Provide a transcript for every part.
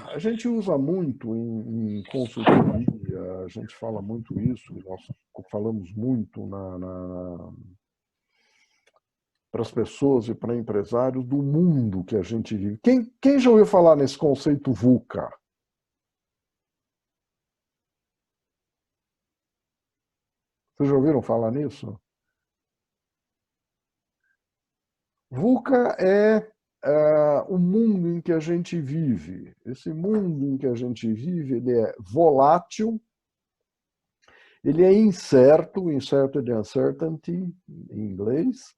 A gente usa muito em consultoria, a gente fala muito isso, nós falamos muito para as pessoas e para empresários do mundo que a gente vive. Quem já ouviu falar nesse conceito VUCA? Vocês já ouviram falar nisso? VUCA é o mundo em que a gente vive. Esse mundo em que a gente vive, ele é volátil, ele é incerto, incerto de uncertainty, em inglês.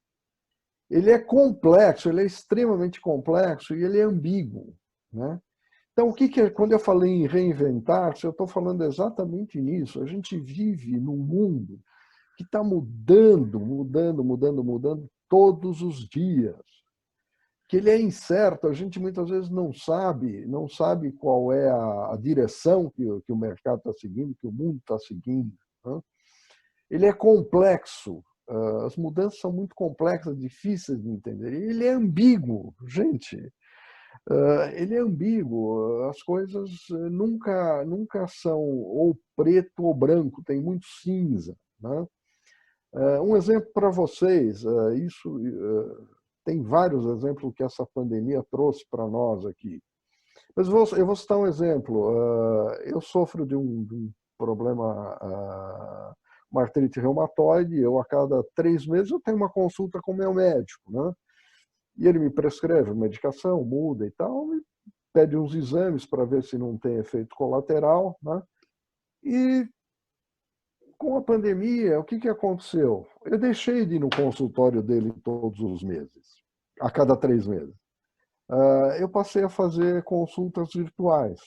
Ele é complexo, ele é extremamente complexo e ele é ambíguo, né? Então, quando eu falei em reinventar-se, eu estou falando exatamente nisso. A gente vive num mundo que está mudando todos os dias. Que ele é incerto, a gente muitas vezes não sabe qual é a direção que o mercado está seguindo, que o mundo está seguindo, né? Ele é complexo, as mudanças são muito complexas, difíceis de entender. Ele é ambíguo, gente. Ele é ambíguo. As coisas nunca são ou preto ou branco, tem muito cinza, né? Um exemplo para vocês, tem vários exemplos que essa pandemia trouxe para nós aqui. Mas eu vou citar um exemplo. Eu sofro de um problema, uma artrite reumatoide. Eu, a cada 3 meses, eu tenho uma consulta com o meu médico, né? E ele me prescreve medicação, muda e tal, e pede uns exames para ver se não tem efeito colateral, né? E com a pandemia, o que aconteceu? Eu deixei de ir no consultório dele todos os meses, a cada 3 meses. Eu passei a fazer consultas virtuais.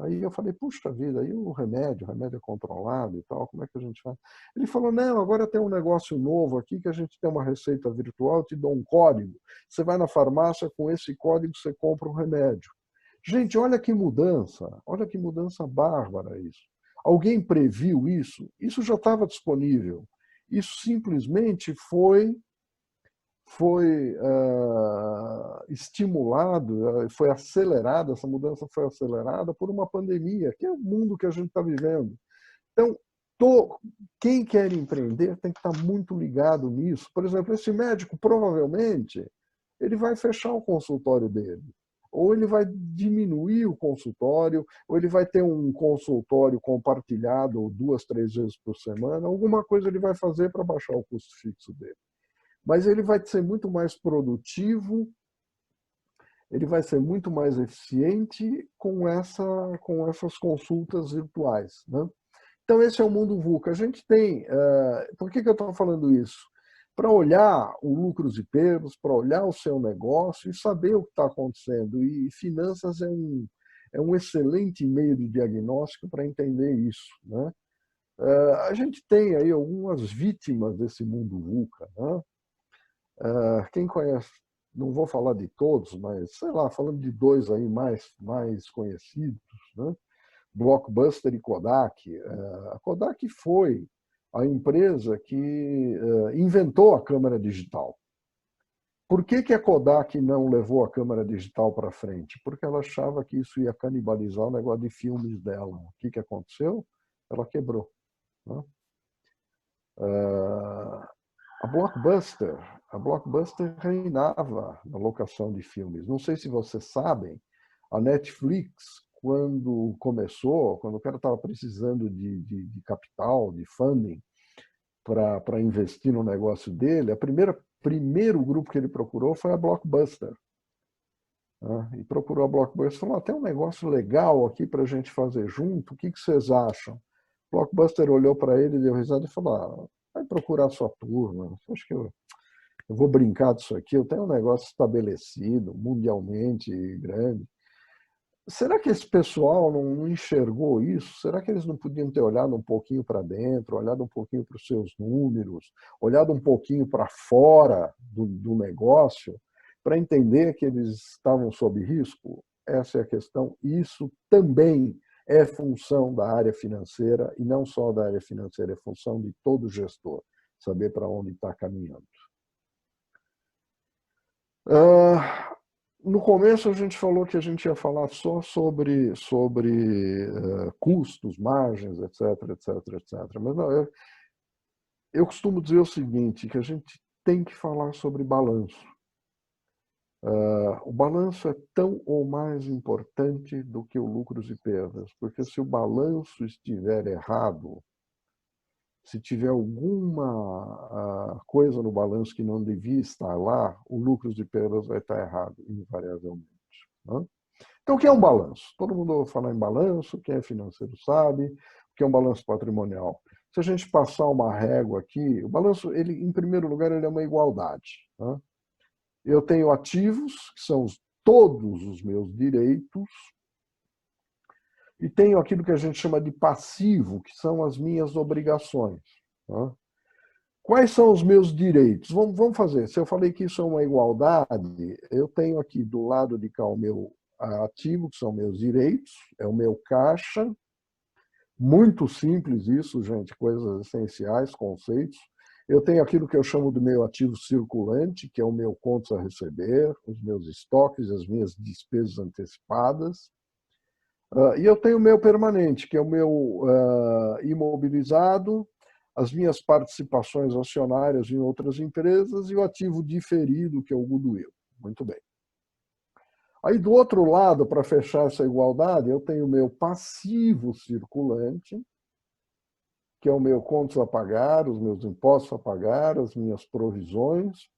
Aí eu falei, puxa vida, aí o remédio é controlado e tal, como é que a gente faz? Ele falou, não, agora tem um negócio novo aqui que a gente tem uma receita virtual, eu te dou um código, você vai na farmácia, com esse código você compra um remédio. Gente, olha que mudança bárbara isso. Alguém previu isso? Isso já estava disponível. Isso simplesmente foi estimulado, foi acelerado, essa mudança foi acelerada por uma pandemia, que é o mundo que a gente está vivendo. Então, quem quer empreender tem que estar muito ligado nisso. Por exemplo, esse médico provavelmente ele vai fechar o consultório dele, ou ele vai diminuir o consultório, ou ele vai ter um consultório compartilhado 2, 3 vezes por semana, alguma coisa ele vai fazer para baixar o custo fixo dele. Mas ele vai ser muito mais produtivo, ele vai ser muito mais eficiente com essas consultas virtuais, né? Então, esse é o mundo VUCA. A gente tem... por que eu estou falando isso? Para olhar o lucros e perdas, para olhar o seu negócio e saber o que está acontecendo. E finanças é um excelente meio de diagnóstico para entender isso, né? A gente tem aí algumas vítimas desse mundo VUCA, né? Quem conhece, não vou falar de todos, mas sei lá, falando de 2 aí mais conhecidos, né? Blockbuster e Kodak. A Kodak foi a empresa que inventou a câmera digital. Por que a Kodak não levou a câmera digital para frente? Porque ela achava que isso ia canibalizar o negócio de filmes dela. O que aconteceu? Ela quebrou, né? A Blockbuster reinava na locação de filmes. Não sei se vocês sabem, a Netflix, quando o cara estava precisando de capital, de funding, para investir no negócio dele, primeiro grupo que ele procurou foi a Blockbuster. Né? E procurou a Blockbuster e falou, tem um negócio legal aqui para a gente fazer junto, o que vocês acham? Blockbuster olhou para ele, deu risada e falou, vai procurar a sua turma, acho que eu vou brincar disso aqui, eu tenho um negócio estabelecido, mundialmente grande. Será que esse pessoal não enxergou isso? Será que eles não podiam ter olhado um pouquinho para dentro, olhado um pouquinho para os seus números, olhado um pouquinho para fora do negócio, para entender que eles estavam sob risco? Essa é a questão. Isso também é função da área financeira, e não só da área financeira, é função de todo gestor, saber para onde está caminhando. No começo a gente falou que a gente ia falar só sobre custos, margens, etc, etc, etc. Mas não, eu costumo dizer o seguinte, que a gente tem que falar sobre balanço. O balanço é tão ou mais importante do que o lucros e perdas, porque se o balanço estiver errado, se tiver alguma coisa no balanço que não devia estar lá, o lucros e perdas vai estar errado, invariavelmente. Né? Então, o que é um balanço? Todo mundo ouve falar em balanço, quem é financeiro sabe, o que é um balanço patrimonial. Se a gente passar uma régua aqui, o balanço, ele, em primeiro lugar, ele é uma igualdade. Né? Eu tenho ativos, que são todos os meus direitos, e tenho aquilo que a gente chama de passivo, que são as minhas obrigações. Né? Quais são os meus direitos? Vamos fazer. Se eu falei que isso é uma igualdade, eu tenho aqui do lado de cá o meu ativo, que são meus direitos, é o meu caixa. Muito simples isso, gente, coisas essenciais, conceitos. Eu tenho aquilo que eu chamo do meu ativo circulante, que é o meu contas a receber, os meus estoques, as minhas despesas antecipadas. E eu tenho o meu permanente, que é o meu imobilizado, as minhas participações acionárias em outras empresas e o ativo diferido, que é o goodwill. Muito bem. Aí, do outro lado, para fechar essa igualdade, eu tenho o meu passivo circulante, que é o meu contas a pagar, os meus impostos a pagar, as minhas provisões.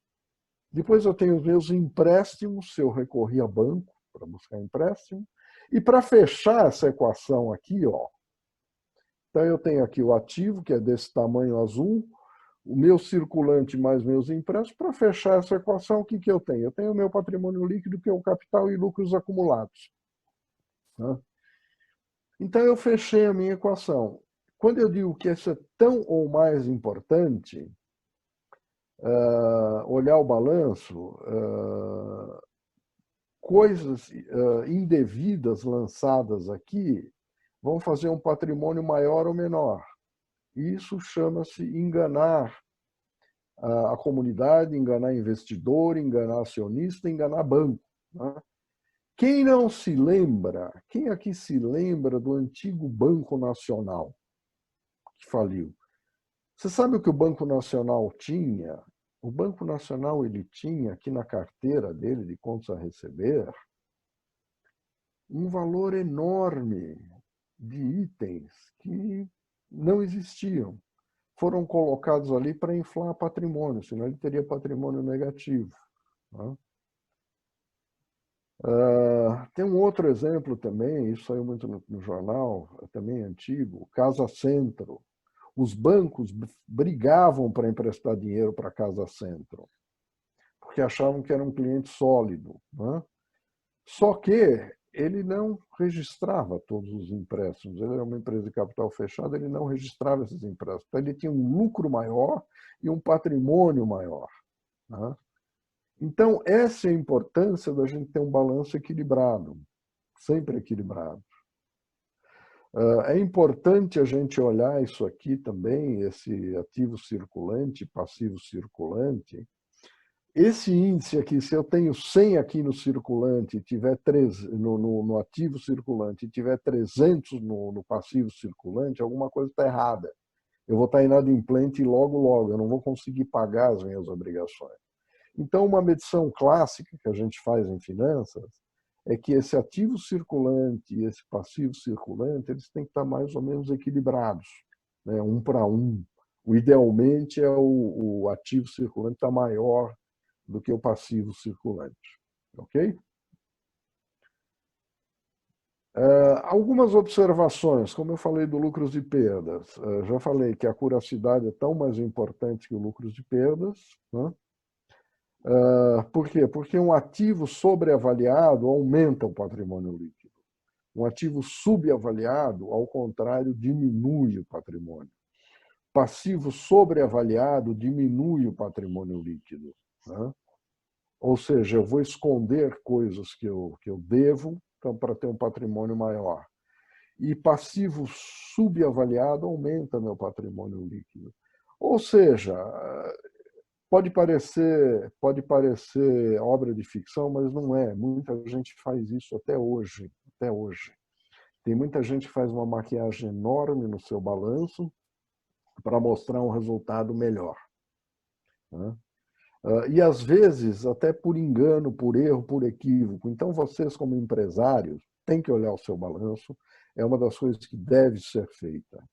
Depois eu tenho os meus empréstimos, se eu recorrer a banco para buscar empréstimo. E para fechar essa equação aqui, ó, então eu tenho aqui o ativo, que é desse tamanho azul, o meu circulante mais meus empréstimos. Para fechar essa equação, o que, que eu tenho? Eu tenho o meu patrimônio líquido, que é o capital e lucros acumulados. Né? Então eu fechei a minha equação. Quando eu digo que isso é tão ou mais importante, olhar o balanço, coisas indevidas lançadas aqui vão fazer um patrimônio maior ou menor. Isso chama-se enganar a comunidade, enganar investidor, enganar acionista, enganar banco. Né? Quem não se lembra, quem aqui se lembra do antigo Banco Nacional, que faliu? Você sabe o que o Banco Nacional tinha? O Banco Nacional ele tinha aqui na carteira dele de contas a receber um valor enorme de itens que não existiam. Foram colocados ali para inflar patrimônio, senão ele teria patrimônio negativo. Né? Tem um outro exemplo também, isso saiu muito no jornal, também antigo, Casa Centro. Os bancos brigavam para emprestar dinheiro para a Casa Centro, porque achavam que era um cliente sólido. Né? Só que ele não registrava todos os empréstimos. Ele era uma empresa de capital fechado, ele não registrava esses empréstimos. Então, ele tinha um lucro maior e um patrimônio maior. Né? Então, essa é a importância da gente ter um balanço equilibrado, sempre equilibrado. É importante a gente olhar isso aqui também, esse ativo circulante, passivo circulante. Esse índice aqui, se eu tenho 100 aqui no circulante, tiver no ativo circulante e tiver 300 no passivo circulante, alguma coisa está errada. Eu vou estar inadimplente logo, logo, eu não vou conseguir pagar as minhas obrigações. Então, uma medição clássica que a gente faz em finanças é que esse ativo circulante e esse passivo circulante, eles têm que estar mais ou menos equilibrados, né? Um para um. Idealmente, o ativo circulante está maior do que o passivo circulante. Ok? Algumas observações, como eu falei do lucros e perdas. Já falei que a curiosidade é tão mais importante que o lucros e perdas. Né? Por quê? Porque um ativo sobreavaliado aumenta o patrimônio líquido. Um ativo subavaliado, ao contrário, diminui o patrimônio. Passivo sobreavaliado diminui o patrimônio líquido. Né? Ou seja, eu vou esconder coisas que eu devo então, para ter um patrimônio maior. E passivo subavaliado aumenta meu patrimônio líquido. Ou seja, pode parecer obra de ficção, mas não é. Muita gente faz isso até hoje. Até hoje. Tem muita gente que faz uma maquiagem enorme no seu balanço para mostrar um resultado melhor, né? E às vezes até por engano, por erro, por equívoco. Então vocês como empresários têm que olhar o seu balanço, é uma das coisas que deve ser feita.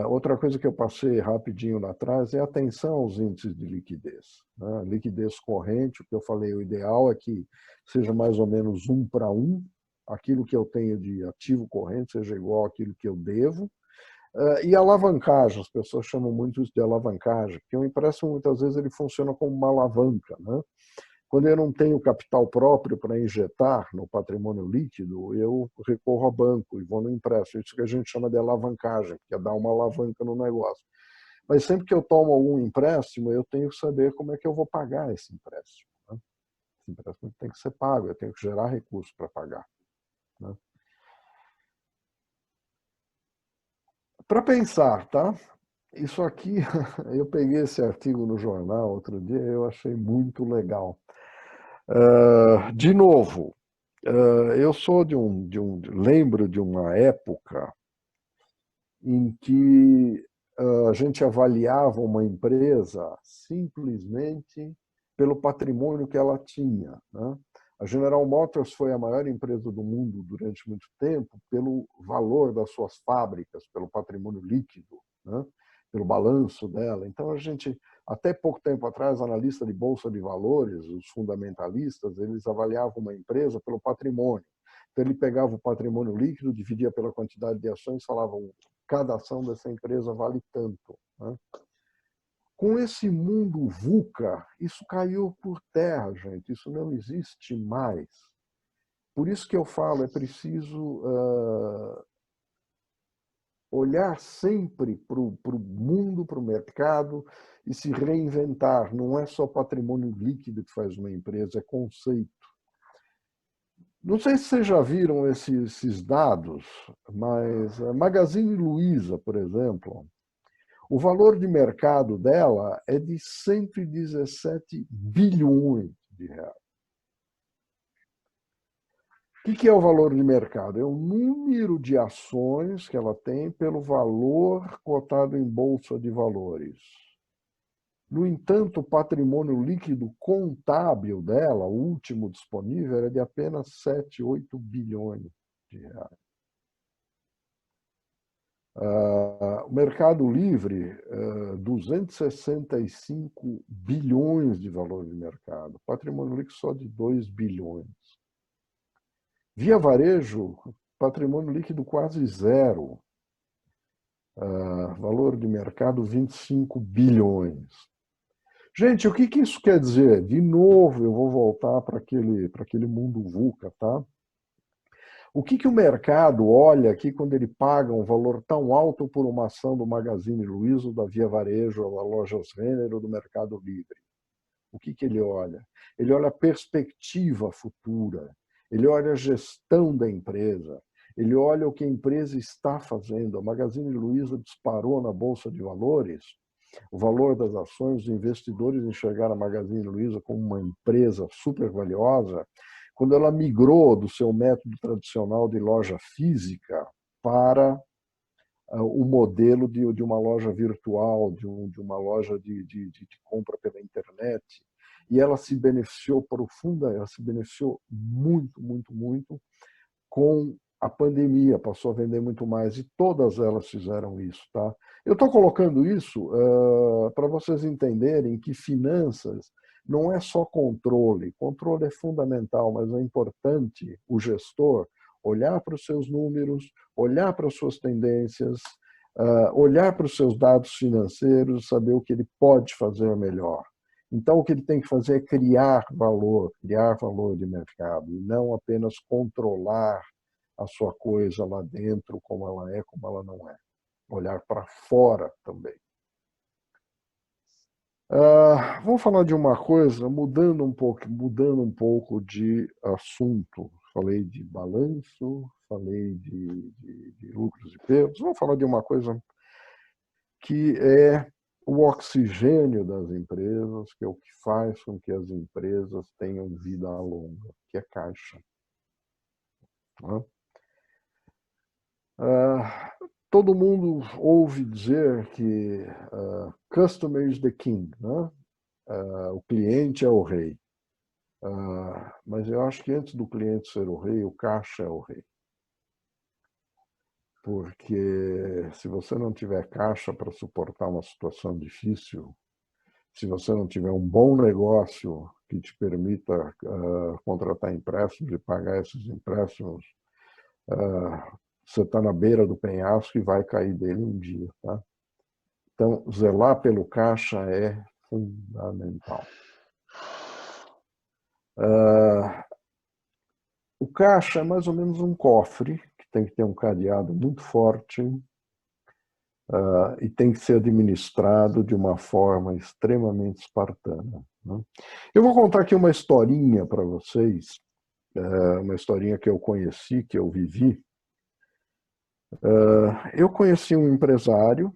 Outra coisa que eu passei rapidinho lá atrás é atenção aos índices de liquidez, né? Liquidez corrente, o que eu falei, o ideal é que seja mais ou menos 1 para 1, aquilo que eu tenho de ativo corrente seja igual àquilo que eu devo. E alavancagem, as pessoas chamam muito isso de alavancagem, porque o empréstimo muitas vezes ele funciona como uma alavanca, né? Quando eu não tenho capital próprio para injetar no patrimônio líquido, eu recorro ao banco e vou no empréstimo. Isso que a gente chama de alavancagem, que é dar uma alavanca no negócio. Mas sempre que eu tomo algum empréstimo, eu tenho que saber como é que eu vou pagar esse empréstimo, né? Esse empréstimo tem que ser pago, eu tenho que gerar recursos para pagar, né? Para pensar, tá? Isso aqui, eu peguei esse artigo no jornal outro dia, eu achei muito legal. De novo, eu sou lembro de uma época em que a gente avaliava uma empresa simplesmente pelo patrimônio que ela tinha, né? A General Motors foi a maior empresa do mundo durante muito tempo pelo valor das suas fábricas, pelo patrimônio líquido, né? Pelo balanço dela. Então, a gente, até pouco tempo atrás, analista de bolsa de valores, os fundamentalistas, eles avaliavam uma empresa pelo patrimônio. Então, ele pegava o patrimônio líquido, dividia pela quantidade de ações e falava cada ação dessa empresa vale tanto, né? Com esse mundo VUCA, isso caiu por terra, gente. Isso não existe mais. Por isso que eu falo, é preciso olhar sempre para o mundo, para o mercado e se reinventar. Não é só patrimônio líquido que faz uma empresa, é conceito. Não sei se vocês já viram esses dados, mas a Magazine Luiza, por exemplo, o valor de mercado dela é de 117 bilhões de reais. O que é o valor de mercado? É o número de ações que ela tem pelo valor cotado em bolsa de valores. No entanto, o patrimônio líquido contábil dela, o último disponível, era de apenas 7, 8 bilhões de reais. O Mercado Livre, 265 bilhões de valor de mercado, patrimônio líquido só de 2 bilhões. Via Varejo, patrimônio líquido quase zero, valor de mercado 25 bilhões. Gente, o que isso quer dizer? De novo, eu vou voltar para aquele mundo VUCA, tá? O que o mercado olha aqui quando ele paga um valor tão alto por uma ação do Magazine Luiza, da Via Varejo, da Lojas Renner ou do Mercado Livre? O que ele olha? Ele olha a perspectiva futura, ele olha a gestão da empresa, ele olha o que a empresa está fazendo. A Magazine Luiza disparou na Bolsa de Valores, o valor das ações, os investidores enxergaram a Magazine Luiza como uma empresa super valiosa, quando ela migrou do seu método tradicional de loja física para o modelo de uma loja virtual, de uma loja de compra pela internet. E ela se beneficiou ela se beneficiou muito, muito, muito com a pandemia, passou a vender muito mais, e todas elas fizeram isso, tá? Eu estou colocando isso para vocês entenderem que finanças não é só controle. Controle é fundamental, mas é importante o gestor olhar para os seus números, olhar para as suas tendências, olhar para os seus dados financeiros, saber o que ele pode fazer melhor. Então, o que ele tem que fazer é criar valor de mercado, e não apenas controlar a sua coisa lá dentro, como ela é, como ela não é. Olhar para fora também. Vamos falar de uma coisa, mudando um pouco de assunto. Falei de balanço, falei de lucros e perdas. Vamos falar de uma coisa que é o oxigênio das empresas, que é o que faz com que as empresas tenham vida longa, que é caixa. Né? Todo mundo ouve dizer que customer is the king, né? O cliente é o rei. Mas eu acho que antes do cliente ser o rei, o caixa é o rei. Porque se você não tiver caixa para suportar uma situação difícil, se você não tiver um bom negócio que te permita contratar empréstimos e pagar esses empréstimos, você está na beira do penhasco e vai cair dele um dia. Tá? Então, zelar pelo caixa é fundamental. O caixa é mais ou menos um cofre, que tem que ter um cadeado muito forte e tem que ser administrado de uma forma extremamente espartana. Né? Eu vou contar aqui uma historinha para vocês, uma historinha que eu conheci, que eu vivi. Eu conheci um empresário,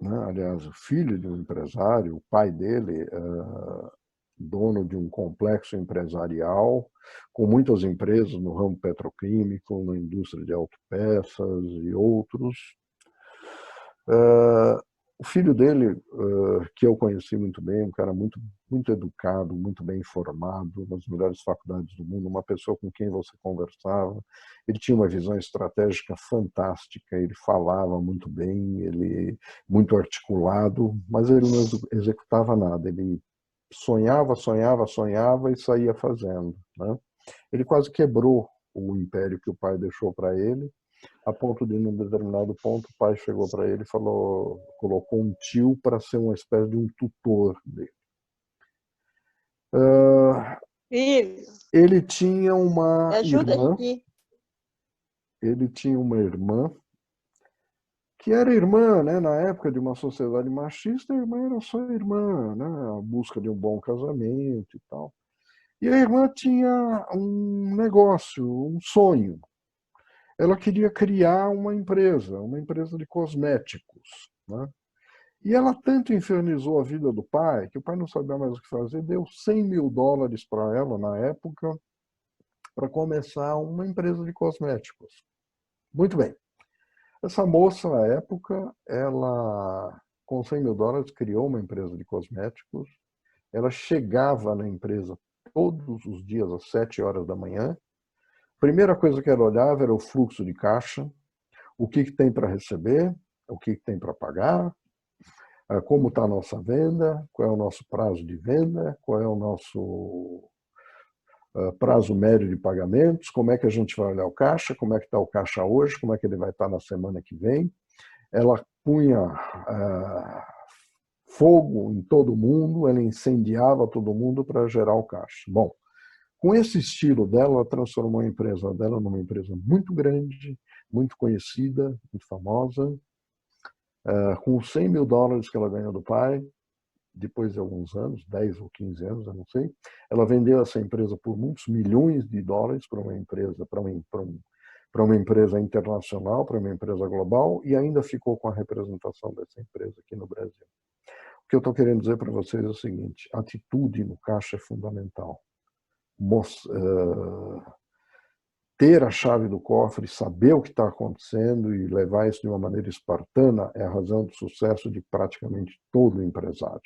né, aliás, o filho de um empresário, o pai dele, dono de um complexo empresarial, com muitas empresas no ramo petroquímico, na indústria de autopeças e outros. O filho dele, que eu conheci muito bem, um cara muito, muito educado, muito bem informado, nas melhores faculdades do mundo, uma pessoa com quem você conversava. Ele tinha uma visão estratégica fantástica, ele falava muito bem, ele muito articulado, mas ele não executava nada. Ele sonhava, sonhava, sonhava e saía fazendo. Né? Ele quase quebrou o império que o pai deixou para ele, a ponto de, num determinado ponto, o pai chegou para ele e falou, colocou um tio para ser uma espécie de um tutor dele. Ele tinha uma irmã. Ele tinha uma irmã que era irmã, né? Na época de uma sociedade machista, a irmã era só irmã, né? A busca de um bom casamento e tal. E a irmã tinha um negócio, um sonho. Ela queria criar uma empresa de cosméticos, né? E ela tanto infernizou a vida do pai, que o pai não sabia mais o que fazer, deu $100.000 para ela, na época, para começar uma empresa de cosméticos. Muito bem. Essa moça, na época, ela, com $100.000, criou uma empresa de cosméticos. Ela chegava na empresa todos os dias às 7 horas da manhã. A primeira coisa que ela olhava era o fluxo de caixa, o que tem para receber, o que tem para pagar, como está a nossa venda, qual é o nosso prazo de venda, qual é o nosso prazo médio de pagamentos, como é que a gente vai olhar o caixa, como é que está o caixa hoje, como é que ele vai estar na semana que vem. Ela punha fogo em todo mundo, ela incendiava todo mundo para gerar o caixa. Bom, com esse estilo dela, ela transformou a empresa dela numa empresa muito grande, muito conhecida, muito famosa, com os $100.000 que ela ganhou do pai. Depois de alguns anos, 10 ou 15 anos, eu não sei, ela vendeu essa empresa por muitos milhões de dólares para uma empresa, para uma empresa internacional, para uma empresa global, e ainda ficou com a representação dessa empresa aqui no Brasil. O que eu estou querendo dizer para vocês é o seguinte: atitude no caixa é fundamental. Ter a chave do cofre, saber o que está acontecendo e levar isso de uma maneira espartana é a razão do sucesso de praticamente todo empresário.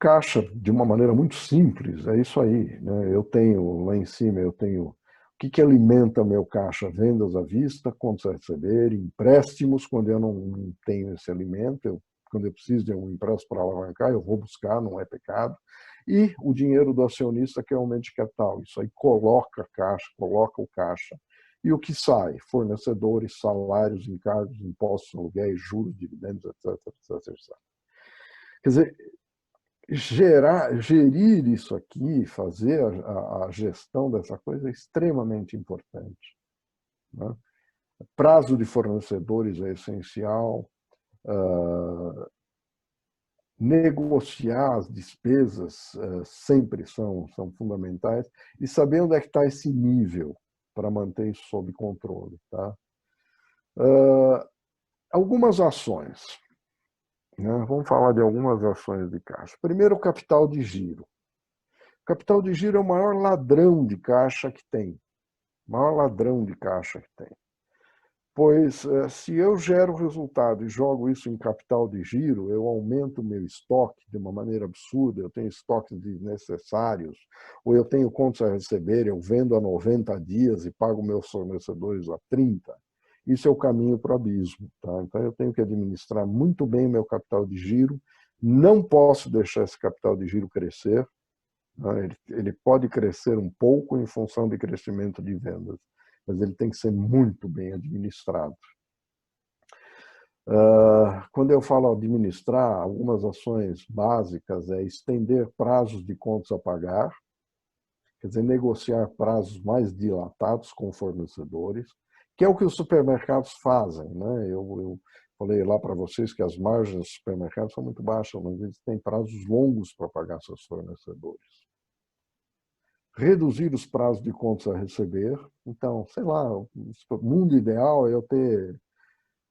Caixa, de uma maneira muito simples, é isso aí. Né? Eu tenho, lá em cima, eu tenho o que alimenta meu caixa? Vendas à vista, contas a receber, empréstimos, quando eu não tenho esse alimento, quando eu preciso de um empréstimo para alavancar, eu vou buscar, não é pecado. E o dinheiro do acionista, que é o aumento de capital. Isso aí coloca a caixa, coloca o caixa. E o que sai? Fornecedores, salários, encargos, impostos, aluguéis, juros, dividendos, etc, etc, etc. Quer dizer, gerir isso aqui, fazer a gestão dessa coisa é extremamente importante. Né? Prazo de fornecedores é essencial, negociar as despesas sempre são fundamentais, e saber onde é que está esse nível para manter isso sob controle. Tá? Algumas ações, né? Vamos falar de algumas ações de caixa. Primeiro, o capital de giro. O capital de giro é o maior ladrão de caixa que tem. O maior ladrão de caixa que tem. Pois, se eu gero resultado e jogo isso em capital de giro, eu aumento o meu estoque de uma maneira absurda, eu tenho estoques desnecessários, ou eu tenho contas a receber, eu vendo a 90 dias e pago meus fornecedores a 30. Isso é o caminho para o abismo. Tá? Então, eu tenho que administrar muito bem o meu capital de giro, não posso deixar esse capital de giro crescer, né? Ele pode crescer um pouco em função de crescimento de vendas, mas ele tem que ser muito bem administrado. Quando eu falo administrar, algumas ações básicas é estender prazos de contas a pagar, quer dizer, negociar prazos mais dilatados com fornecedores, que é o que os supermercados fazem, né? Eu falei lá para vocês que as margens dos supermercados são muito baixas, mas eles têm prazos longos para pagar seus fornecedores. Reduzir os prazos de contas a receber. Então, sei lá, o mundo ideal é eu ter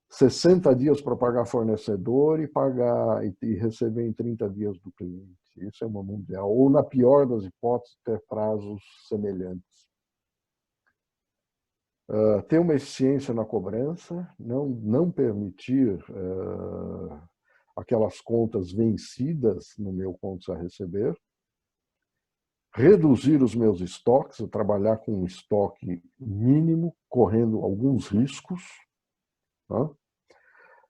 60 dias para pagar fornecedor e receber em 30 dias do cliente. Isso é uma mundo ideal. Ou, na pior das hipóteses, ter prazos semelhantes. Ter uma eficiência na cobrança, não permitir aquelas contas vencidas no meu contas a receber. Reduzir os meus estoques, eu trabalhar com um estoque mínimo, correndo alguns riscos. Tá?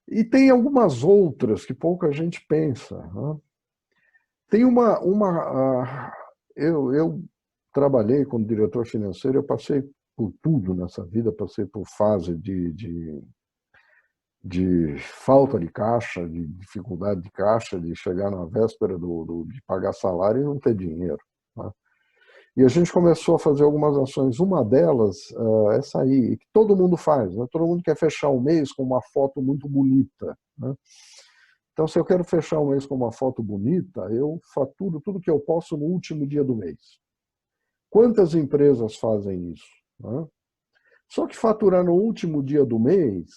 E tem algumas outras que pouca gente pensa. Tá? Tem eu trabalhei como diretor financeiro, eu passei por tudo nessa vida, passei por fase de falta de caixa, de dificuldade de caixa, de chegar na véspera de pagar salário e não ter dinheiro. Tá? E a gente começou a fazer algumas ações. Uma delas é essa aí, que todo mundo faz. Né? Todo mundo quer fechar o mês com uma foto muito bonita. Né? Então, se eu quero fechar o mês com uma foto bonita, eu faturo tudo que eu posso no último dia do mês. Quantas empresas fazem isso? Né? Só que faturar no último dia do mês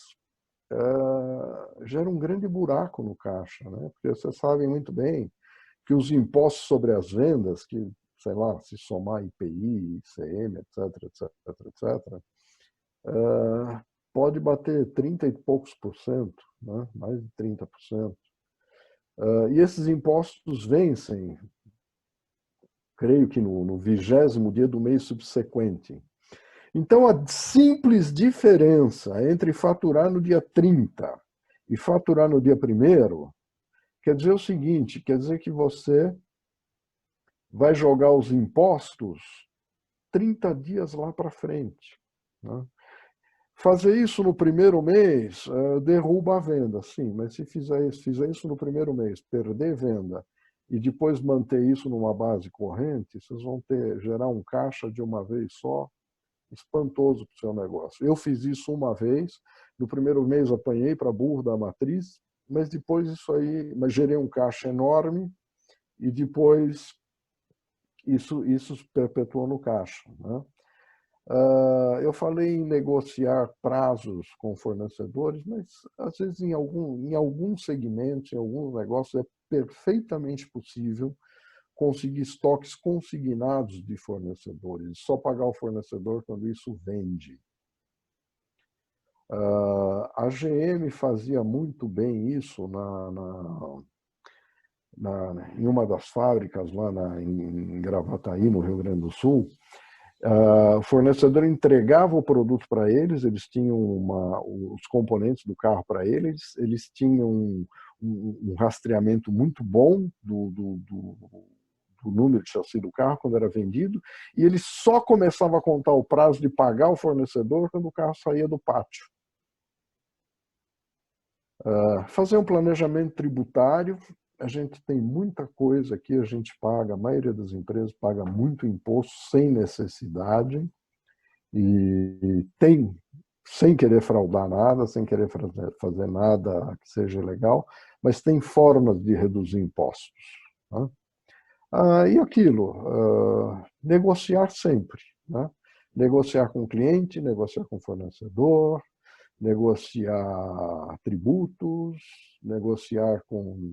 gera um grande buraco no caixa. Né? Porque vocês sabem muito bem que os impostos sobre as vendas, que sei lá, se somar IPI, ICM, etc, etc, etc, pode bater 30 e poucos por cento, né? Mais de 30%. E esses impostos vencem, creio que no 20º dia do mês subsequente. Então, a simples diferença entre faturar no dia 30 e faturar no dia 1º quer dizer o seguinte, quer dizer que você vai jogar os impostos 30 dias lá para frente. Né? Fazer isso no primeiro mês derruba a venda, sim, mas se fizer isso no primeiro mês, perder venda e depois manter isso numa base corrente, vocês vão gerar um caixa de uma vez só, espantoso para o seu negócio. Eu fiz isso uma vez, no primeiro mês apanhei para burro da matriz, mas depois mas gerei um caixa enorme e depois isso perpetuou no caixa. Né? Eu falei em negociar prazos com fornecedores, mas às vezes em alguns segmentos, em alguns negócios, é perfeitamente possível conseguir estoques consignados de fornecedores, só pagar o fornecedor quando isso vende. A GM fazia muito bem isso em uma das fábricas lá em Gravataí, no Rio Grande do Sul. O fornecedor entregava o produto para eles, eles tinham os componentes do carro para eles tinham um rastreamento muito bom do número de chassi do carro quando era vendido, e ele só começava a contar o prazo de pagar o fornecedor quando o carro saía do pátio. Fazer um planejamento tributário, a gente tem muita coisa aqui, a gente paga, a maioria das empresas paga muito imposto sem necessidade, e tem, sem querer fraudar nada, sem querer fazer nada que seja legal, mas tem formas de reduzir impostos. Né? E aquilo, negociar sempre. Né? Negociar com o cliente, negociar com o fornecedor, negociar tributos, negociar com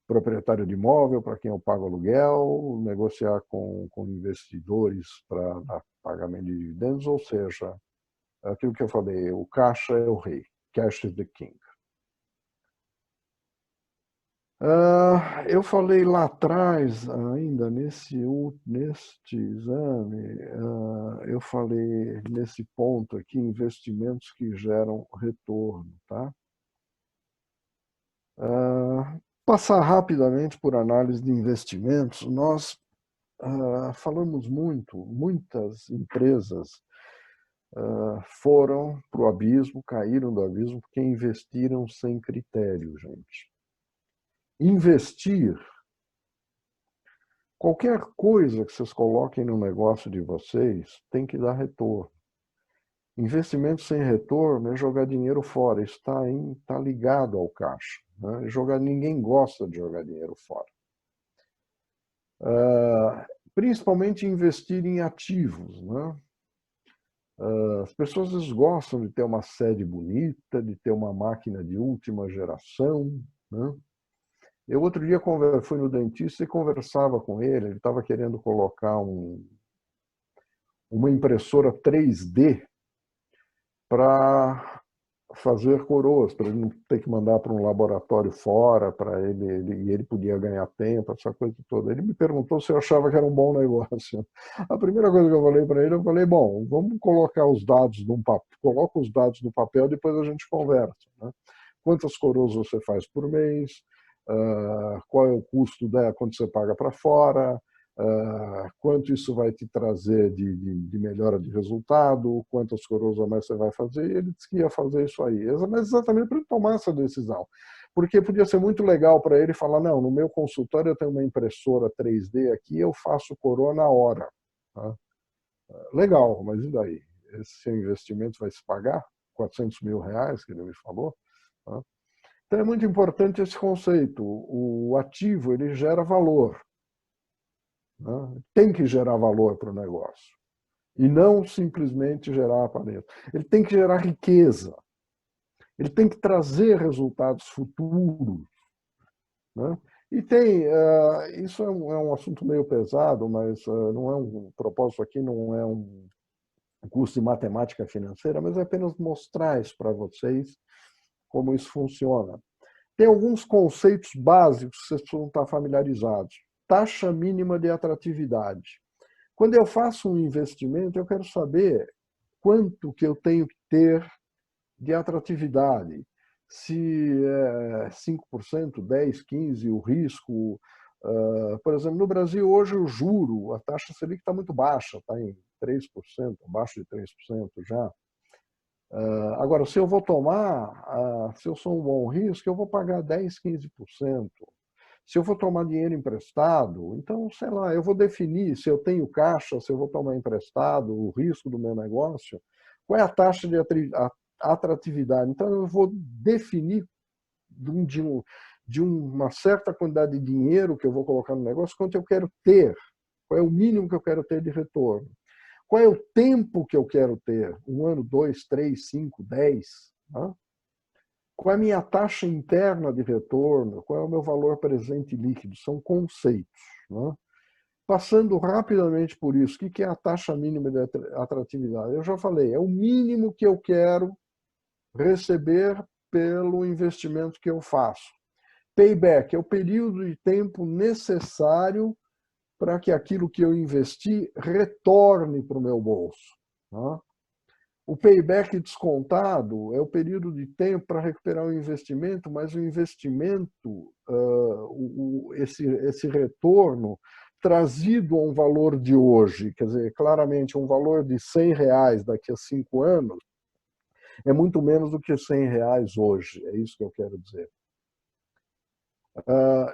proprietário de imóvel para quem eu pago aluguel, negociar com investidores para dar pagamento de dividendos, ou seja, aquilo que eu falei, o caixa é o rei, cash is the king. Eu falei lá atrás, ainda neste exame, eu falei nesse ponto aqui, investimentos que geram retorno. Tá? Passar rapidamente por análise de investimentos, nós falamos muitas empresas foram para o abismo, caíram do abismo porque investiram sem critério, gente. Investir, qualquer coisa que vocês coloquem no negócio de vocês tem que dar retorno. Investimento sem retorno é jogar dinheiro fora, está ligado ao caixa. Né? Ninguém gosta de jogar dinheiro fora. Principalmente investir em ativos. Né? As pessoas às vezes gostam de ter uma sede bonita, de ter uma máquina de última geração. Né? Eu outro dia fui no dentista e conversava com ele estava querendo colocar uma impressora 3D para fazer coroas, para ele não ter que mandar para um laboratório fora, e ele podia ganhar tempo, essa coisa toda. Ele me perguntou se eu achava que era um bom negócio. A primeira coisa que eu falei para ele, eu falei, bom, vamos colocar os dados num papel, coloca os dados no papel, depois a gente conversa. Né? Quantas coroas você faz por mês? Qual é o custo dela quando você paga para fora? Quanto isso vai te trazer de melhora de resultado, quantas coroas a mais você vai fazer, e ele disse que ia fazer isso aí, mas exatamente para ele tomar essa decisão, porque podia ser muito legal para ele falar, não, no meu consultório eu tenho uma impressora 3D aqui, eu faço coroa na hora. Tá? Legal, mas e daí? Esse seu investimento vai se pagar? R$ 400.000, que ele me falou? Tá? Então é muito importante esse conceito, o ativo ele gera valor. Tem que gerar valor para o negócio. E não simplesmente gerar aparelho. Ele tem que gerar riqueza. Ele tem que trazer resultados futuros. Né? E isso é um assunto meio pesado, mas não é um propósito aqui, não é um curso de matemática financeira, mas é apenas mostrar isso para vocês, como isso funciona. Tem alguns conceitos básicos que vocês precisam estar familiarizados. Taxa mínima de atratividade. Quando eu faço um investimento, eu quero saber quanto que eu tenho que ter de atratividade. Se é 5%, 10%, 15%, o risco. Por exemplo, no Brasil, hoje o juro, a taxa Selic está muito baixa, está em 3%, abaixo de 3% já. Agora, se eu vou tomar, se eu sou um bom risco, eu vou pagar 10%, 15%. Se eu vou tomar dinheiro emprestado, então, sei lá, eu vou definir se eu tenho caixa, se eu vou tomar emprestado, o risco do meu negócio, qual é a taxa de atratividade. Então, eu vou definir de uma certa quantidade de dinheiro que eu vou colocar no negócio, quanto eu quero ter, qual é o mínimo que eu quero ter de retorno. Qual é o tempo que eu quero ter? 1 ano, 2, 3, 5, 10? Né? Qual é a minha taxa interna de retorno? Qual é o meu valor presente líquido? São conceitos. Né? Passando rapidamente por isso, o que é a taxa mínima de atratividade? Eu já falei, é o mínimo que eu quero receber pelo investimento que eu faço. Payback é o período de tempo necessário para que aquilo que eu investi retorne para o meu bolso. Né? O payback descontado é o período de tempo para recuperar o investimento, mas o investimento, esse retorno trazido a um valor de hoje, quer dizer, claramente um valor de R$ 100 daqui a 5 anos, é muito menos do que R$ 100 hoje, é isso que eu quero dizer.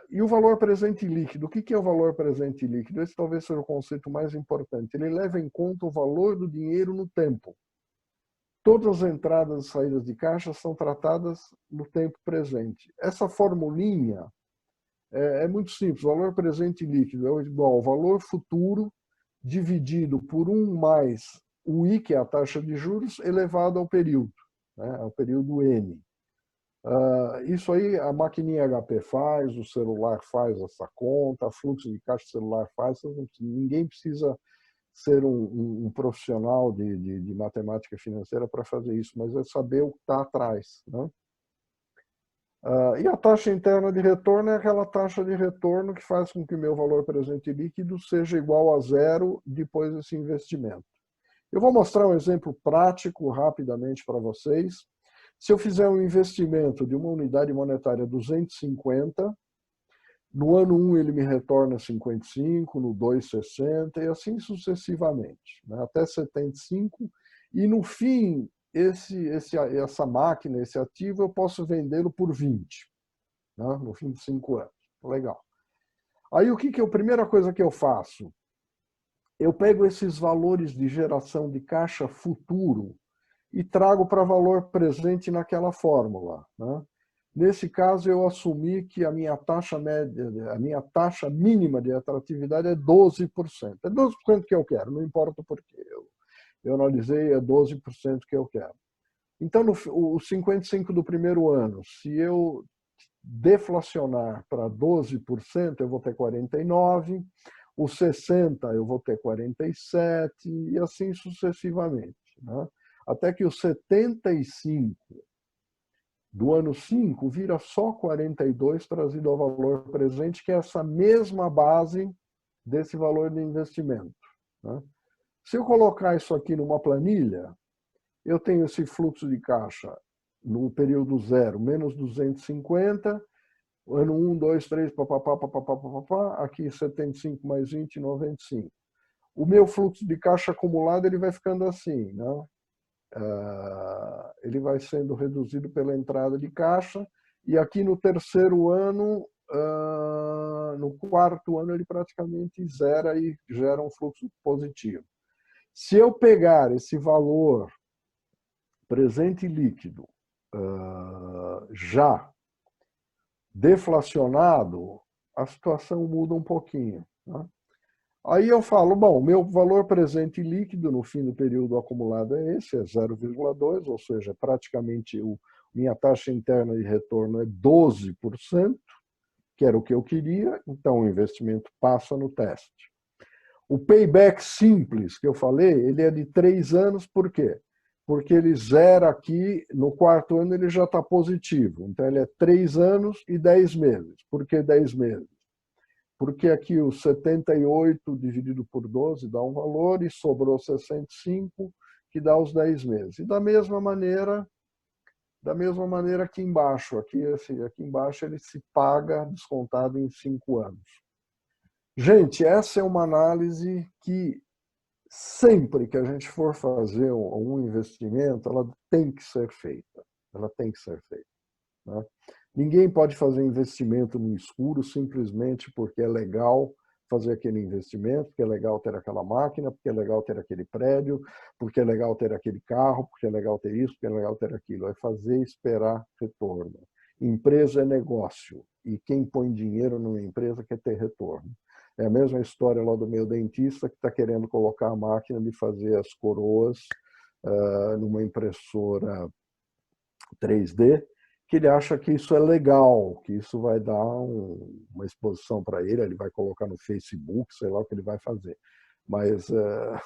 E o valor presente líquido, o que é o valor presente líquido? Esse talvez seja o conceito mais importante. Ele leva em conta o valor do dinheiro no tempo. Todas as entradas e saídas de caixa são tratadas no tempo presente. Essa formulinha é muito simples. O valor presente líquido é igual ao valor futuro dividido por 1 mais o I, que é a taxa de juros, elevado ao período, né, ao período N. Isso aí a maquininha HP faz, o celular faz essa conta, fluxo de caixa celular faz, ninguém precisa ser um profissional de matemática financeira para fazer isso, mas é saber o que está atrás, né? E a taxa interna de retorno é aquela taxa de retorno que faz com que o meu valor presente líquido seja igual a zero depois desse investimento. Eu vou mostrar um exemplo prático rapidamente para vocês. Se eu fizer um investimento de uma unidade monetária 250, no ano 1 ele me retorna 55, no 2, 60 e assim sucessivamente, né, até 75. E no fim, essa máquina, esse ativo, eu posso vendê-lo por 20, né, no fim de 5 anos. Legal. Aí a primeira coisa que eu faço? Eu pego esses valores de geração de caixa futuro e trago para valor presente naquela fórmula, né? Nesse caso, eu assumi que a minha taxa média, a minha taxa mínima de atratividade é 12%. É 12% que eu quero, não importa por quê. Eu analisei, é 12% que eu quero. Então, o 55 do primeiro ano, se eu deflacionar para 12%, eu vou ter 49%, o 60% eu vou ter 47%, e assim sucessivamente, né? Até que o 75 do ano 5 vira só 42 trazido ao valor presente, que é essa mesma base desse valor de investimento, né? Se eu colocar isso aqui numa planilha, eu tenho esse fluxo de caixa no período 0, menos 250, ano 1, 2, 3, papapá, papapá, papapá, aqui 75 mais 20, 95. O meu fluxo de caixa acumulado ele vai ficando assim, né? Ele vai sendo reduzido pela entrada de caixa, e aqui no terceiro ano, no quarto ano, ele praticamente zera e gera um fluxo positivo. Se eu pegar esse valor presente líquido já deflacionado, a situação muda um pouquinho, né? Aí eu falo, bom, meu valor presente líquido no fim do período acumulado é esse, é 0,2, ou seja, praticamente minha taxa interna de retorno é 12%, que era o que eu queria, então o investimento passa no teste. O payback simples que eu falei, ele é de 3 anos, por quê? Porque ele zera aqui, no quarto ano ele já está positivo, então ele é 3 anos e 10 meses. Por que 10 meses? Porque aqui o 78 dividido por 12 dá um valor e sobrou 65, que dá os 10 meses. E da mesma maneira aqui embaixo, aqui embaixo ele se paga descontado em 5 anos. Gente, essa é uma análise que sempre que a gente for fazer um investimento, ela tem que ser feita. Ela tem que ser feita, né? Ninguém pode fazer investimento no escuro simplesmente porque é legal fazer aquele investimento, porque é legal ter aquela máquina, porque é legal ter aquele prédio, porque é legal ter aquele carro, porque é legal ter isso, porque é legal ter aquilo. É fazer e esperar retorno. Empresa é negócio, e quem põe dinheiro numa empresa quer ter retorno. É a mesma história lá do meu dentista que está querendo colocar a máquina de fazer as coroas numa impressora 3D, que ele acha que isso é legal, que isso vai dar uma exposição para ele vai colocar no Facebook, sei lá o que ele vai fazer. Mas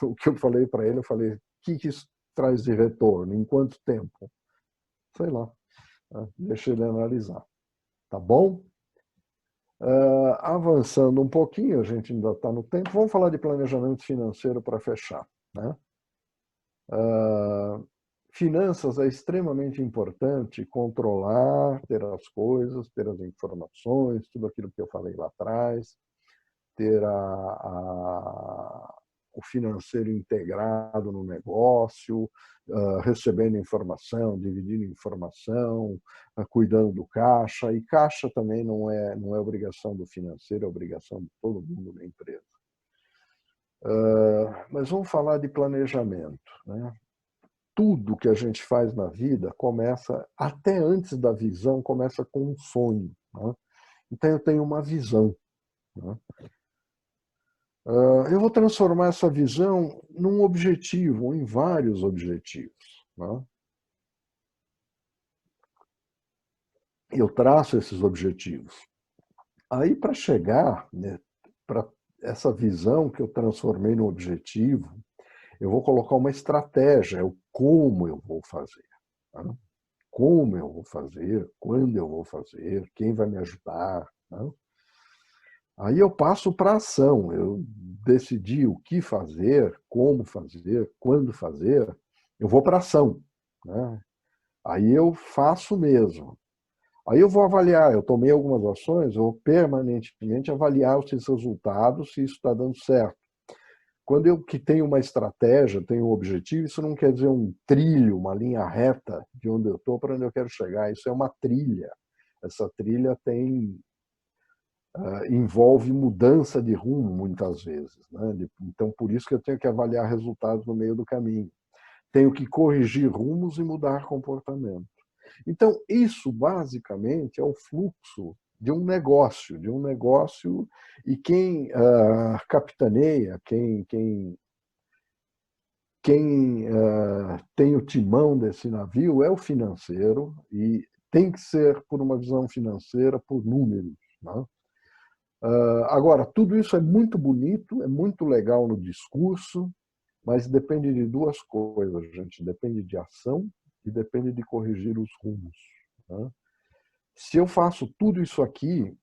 o que eu falei para ele, eu falei, o que isso traz de retorno? Em quanto tempo? Sei lá, deixa ele analisar. Tá bom? Avançando um pouquinho, a gente ainda está no tempo, vamos falar de planejamento financeiro para fechar, né? Finanças é extremamente importante controlar, ter as coisas, ter as informações, tudo aquilo que eu falei lá atrás, ter o financeiro integrado no negócio, recebendo informação, dividindo informação, cuidando do caixa. E caixa também não é obrigação do financeiro, é obrigação de todo mundo na empresa. Mas vamos falar de planejamento, né? Tudo que a gente faz na vida começa, até antes da visão, começa com um sonho, né? Então eu tenho uma visão, né? Eu vou transformar essa visão num objetivo, ou em vários objetivos, né? Eu traço esses objetivos. Aí, para chegar, né, para essa visão que eu transformei no objetivo, eu vou colocar uma estratégia, é o como eu vou fazer. Né? Como eu vou fazer, quando eu vou fazer, quem vai me ajudar. Né? Aí eu passo para a ação, eu decidi o que fazer, como fazer, quando fazer, eu vou para a ação. Né? Aí eu faço mesmo. Aí eu vou avaliar, eu tomei algumas ações, eu vou permanentemente avaliar esses resultados, se isso está dando certo. Quando eu que tenho uma estratégia, tenho um objetivo, isso não quer dizer um trilho, uma linha reta de onde eu estou para onde eu quero chegar. Isso é uma trilha. Essa trilha envolve mudança de rumo muitas vezes. Né? Então, por isso que eu tenho que avaliar resultados no meio do caminho. Tenho que corrigir rumos e mudar comportamento. Então, isso basicamente é o fluxo de um negócio, e quem capitaneia, quem tem o timão desse navio é o financeiro, e tem que ser por uma visão financeira, por números. Né? Agora, tudo isso é muito bonito, é muito legal no discurso, mas depende de duas coisas, gente. Depende de ação e depende de corrigir os rumos. Né? Se eu faço tudo isso aqui,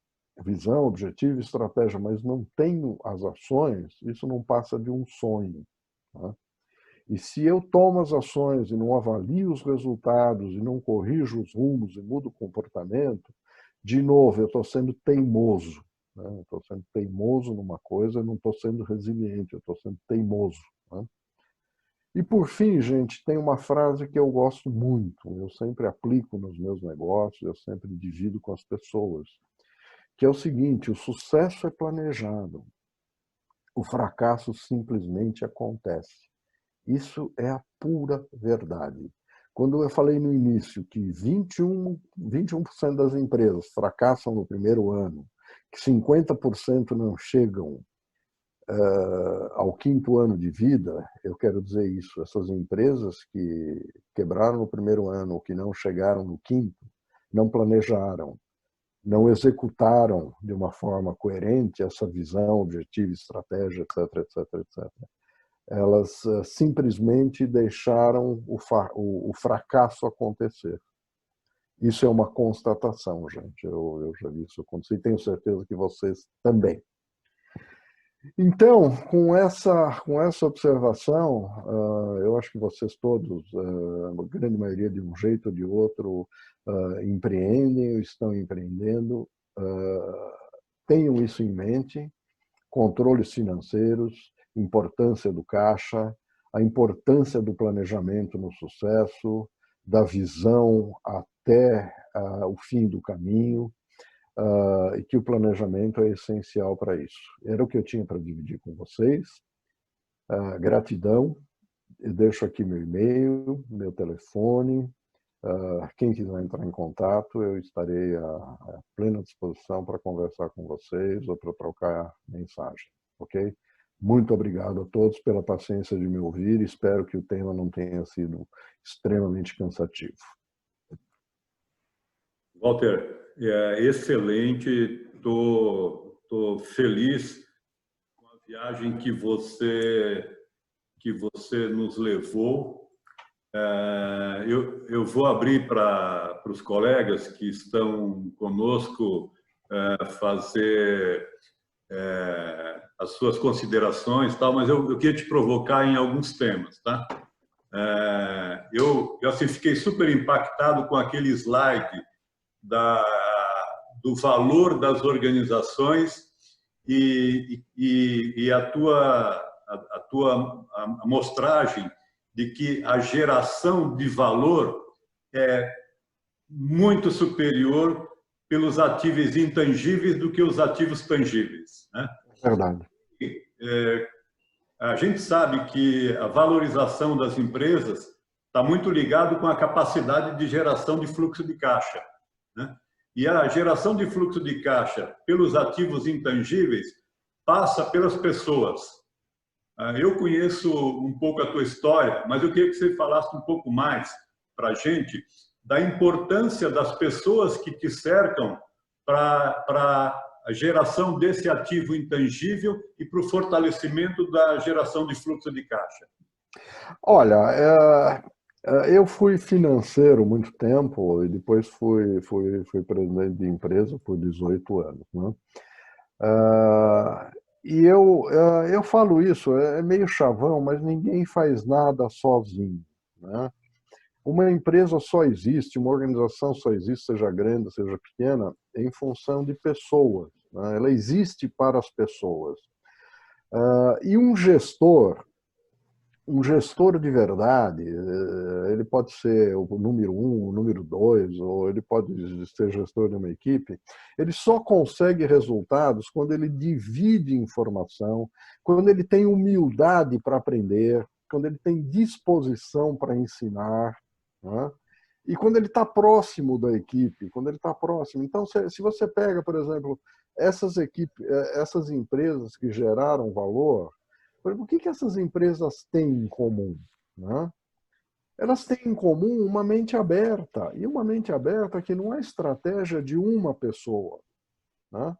visão, objetivo, estratégia, mas não tenho as ações, isso não passa de um sonho. Né? E se eu tomo as ações e não avalio os resultados e não corrijo os rumos e mudo o comportamento, de novo, eu estou sendo teimoso. Né? Eu estou sendo teimoso numa coisa, não estou sendo resiliente, eu estou sendo teimoso. Né? E por fim, gente, tem uma frase que eu gosto muito, eu sempre aplico nos meus negócios, eu sempre divido com as pessoas, que é o seguinte: o sucesso é planejado, o fracasso simplesmente acontece. Isso é a pura verdade. Quando eu falei no início que 21% das empresas fracassam no primeiro ano, que 50% não chegam ao quinto ano de vida, eu quero dizer isso: essas empresas que quebraram no primeiro ano ou que não chegaram no quinto, não planejaram, não executaram de uma forma coerente essa visão, objetivo, estratégia, etc, etc, etc. Elas simplesmente deixaram o fracasso acontecer. Isso é uma constatação, gente. Eu já vi isso acontecer e tenho certeza que vocês também. Então, com essa observação, eu acho que vocês todos, a grande maioria de um jeito ou de outro, empreendem ou estão empreendendo. Tenham isso em mente: controles financeiros, importância do caixa, a importância do planejamento no sucesso, da visão até o fim do caminho, e que o planejamento é essencial para isso. Era o que eu tinha para dividir com vocês. Gratidão. Eu deixo aqui meu e-mail, meu telefone. Quem quiser entrar em contato, eu estarei à plena disposição para conversar com vocês ou para trocar mensagem, ok? Muito obrigado a todos pela paciência de me ouvir. Espero que o tema não tenha sido extremamente cansativo. Walter, é excelente. Tô feliz com a viagem que você nos levou. Eu vou abrir para os colegas que estão conosco fazer as suas considerações, tal, mas eu queria te provocar em alguns temas, tá? Eu assim, fiquei super impactado com aquele slide do valor das organizações e a tua amostragem de que a geração de valor é muito superior pelos ativos intangíveis do que os ativos tangíveis, né? Verdade. A gente sabe que a valorização das empresas está muito ligado com a capacidade de geração de fluxo de caixa, né? E a geração de fluxo de caixa pelos ativos intangíveis passa pelas pessoas. Eu conheço um pouco a tua história, mas eu queria que você falasse um pouco mais para a gente da importância das pessoas que te cercam para a geração desse ativo intangível e para o fortalecimento da geração de fluxo de caixa. Olha, eu fui financeiro muito tempo e depois fui presidente de empresa por 18 anos, né? E eu falo isso, é meio chavão, mas ninguém faz nada sozinho, né? Uma empresa só existe, uma organização só existe, seja grande, seja pequena, em função de pessoas, né? Ela existe para as pessoas. E um gestor de verdade, ele pode ser o número um, o número dois, ou ele pode ser gestor de uma equipe, ele só consegue resultados quando ele divide informação, quando ele tem humildade para aprender, quando ele tem disposição para ensinar, né? E quando ele está próximo da equipe, quando ele está próximo. Então, se você pega, por exemplo, essas empresas que geraram valor, o que essas empresas têm em comum, né? Elas têm em comum uma mente aberta, e uma mente aberta que não é estratégia de uma pessoa, né?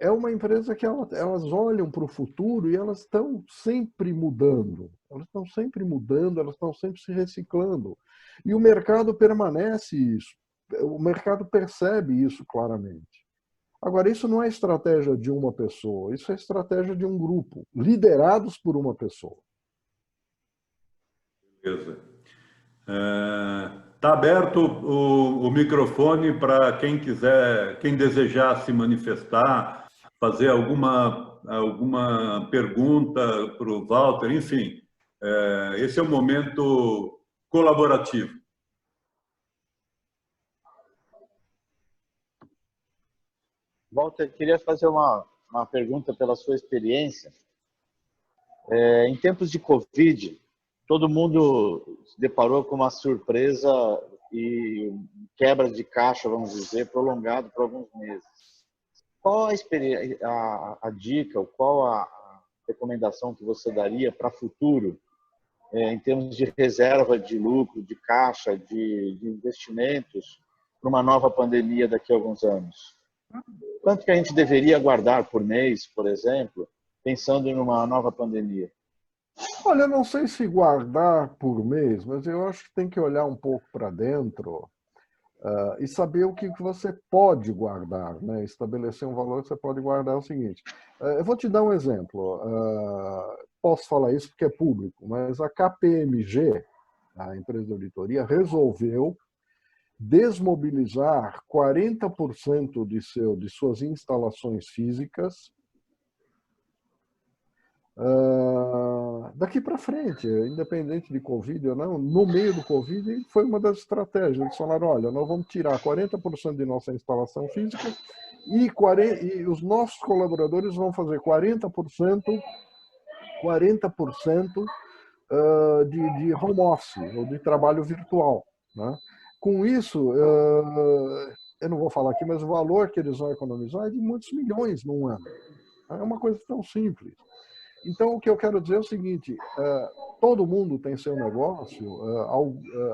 É uma empresa que elas olham para o futuro e elas estão sempre mudando. Elas estão sempre mudando, elas estão sempre se reciclando. E o mercado permanece isso. O mercado percebe isso claramente. Agora, isso não é estratégia de uma pessoa, isso é estratégia de um grupo, liderados por uma pessoa. Beleza. Está aberto o microfone para quem quiser, quem desejar se manifestar, fazer alguma pergunta para o Walter, enfim. Esse é um momento colaborativo. Walter, queria fazer uma pergunta pela sua experiência. Em tempos de Covid, todo mundo se deparou com uma surpresa e quebra de caixa, vamos dizer, prolongado por alguns meses. Qual a dica, ou qual a recomendação que você daria para o futuro, em termos de reserva de lucro, de caixa, de investimentos, para uma nova pandemia daqui a alguns anos? Quanto que a gente deveria guardar por mês, por exemplo, pensando em uma nova pandemia? Olha, eu não sei se guardar por mês, mas eu acho que tem que olhar um pouco para dentro e saber o que você pode guardar, né? Estabelecer um valor que você pode guardar é o seguinte. Eu vou te dar um exemplo. Posso falar isso porque é público, mas a KPMG, a empresa de auditoria, resolveu desmobilizar 40% de suas instalações físicas daqui para frente, independente de Covid ou não. No meio do Covid, foi uma das estratégias. Eles falaram, olha, nós vamos tirar 40% de nossa instalação física e os nossos colaboradores vão fazer 40% de home office, ou de trabalho virtual, né? Com isso, eu não vou falar aqui, mas o valor que eles vão economizar é de muitos milhões num ano. É uma coisa tão simples. Então, o que eu quero dizer é o seguinte, todo mundo tem seu negócio,